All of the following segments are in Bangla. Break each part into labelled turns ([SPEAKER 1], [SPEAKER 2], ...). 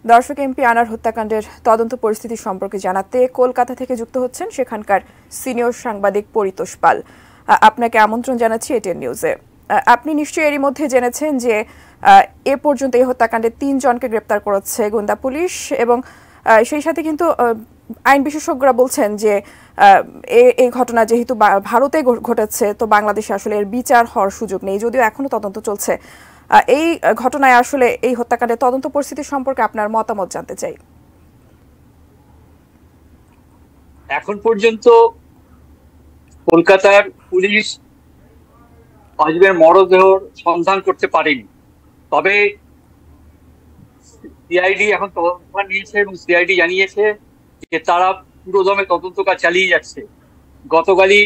[SPEAKER 1] দর্শক, এমপি আনার হত্যাকাণ্ডের তদন্ত পরিস্থিতি সম্পর্কে জানাতে কলকাতা থেকে যুক্ত হচ্ছেন সেখানকার সিনিয়র সাংবাদিক পরিতোষ পাল। আপনাকে আমন্ত্রণ জানাচ্ছি এটিএন নিউজে। আপনি নিশ্চয়ই এরই মধ্যে জেনেছেন যে এ পর্যন্ত এই হত্যাকাণ্ডে ৩ জনকে গ্রেপ্তার করেছে গোয়েন্দা পুলিশ, এবং সেই সাথে কিন্তু আইন বিশেষজ্ঞরা বলছেন যে এই ঘটনা যেহেতু ভারতে ঘটেছে, তো বাংলাদেশে আসলে এর বিচার হওয়ার সুযোগ নেই, যদিও এখনো তদন্ত চলছে। এই ঘটনায় আসলে এই হত্যাকাণ্ডের তদন্ত পরিস্থিতি সম্পর্কে আপনার মতামত জানতে চাই।
[SPEAKER 2] এখন পর্যন্ত কলকাতার পুলিশ আজমের মরদেহ সন্ধান করতে পারেনি, তবে সিআইডি এখন তদন্ত নিয়েছে এবং সিআইডি জানিয়েছে যে তারা পুরোদমে তদন্ত কাজ চালিয়ে যাচ্ছে। গতকালই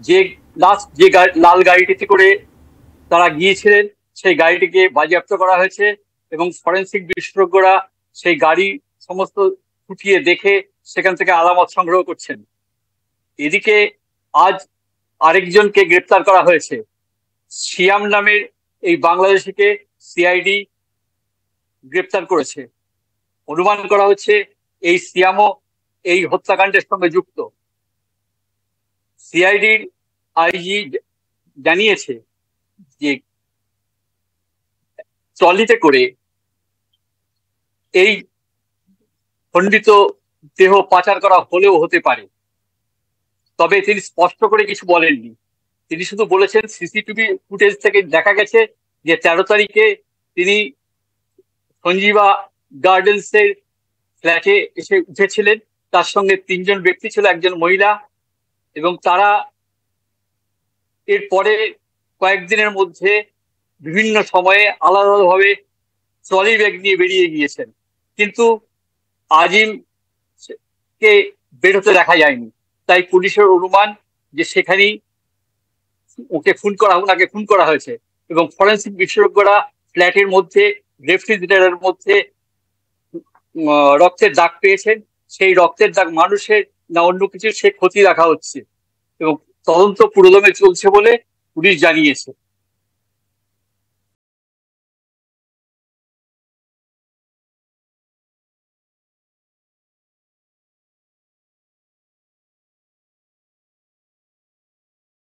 [SPEAKER 2] যে লাল গাড়িটিতে করে তারা গিয়েছিলেন, সেই গাড়িটিকে বাজেয়াপ্ত করা হয়েছে এবং ফরেন্সিক বিশেষজ্ঞরা সেই গাড়ি সমস্ত খুঁটিয়ে দেখে সেখান থেকে আলামত সংগ্রহ করছেন। এদিকে আজ আরেকজনকে গ্রেপ্তার করা হয়েছে। সিয়াম নামের এই বাংলাদেশিকে সিআইডি গ্রেপ্তার করেছে। অনুমান করা হচ্ছে এই সিয়ামও এই হত্যাকাণ্ডের সঙ্গে যুক্ত। সিআইডির আইজি জানিয়েছে যে ট্রলিতে করে এই খণ্ডিত দেহ পাচার করা হলেও হতে পারে, তবে তিনি স্পষ্ট করে কিছু বলেননি। তিনি শুধু বলেছেন সিসিটিভি ফুটেজ থেকে দেখা গেছে যে 13 তারিখে তিনি সঞ্জীবা গার্ডেন্সের ফ্ল্যাটে এসে উঠেছিলেন। তার সঙ্গে 3 জন ব্যক্তি ছিল, একজন মহিলা, এবং তারা এরপরে কয়েকদিনের মধ্যে বিভিন্ন সময়ে আলাদা আলাদাভাবে ট্রলি ব্যাগ নিয়ে বেরিয়ে গিয়েছেন, কিন্তু আজিম কে বেরোতে দেখা যায়নি। তাই পুলিশের অনুমান যে সেখানেই ওনাকে খুন করা হয়েছে। এবং ফরেন্সিক বিশেষজ্ঞরা ফ্ল্যাটের মধ্যে রেফ্রিজারেটরের মধ্যে রক্তের দাগ পেয়েছেন। সেই রক্তের দাগ মানুষের না অন্য কিছু সে খতিয়ে দেখা হচ্ছে এবং তদন্ত পুরোদমে চলছে বলে পুলিশ জানিয়েছে।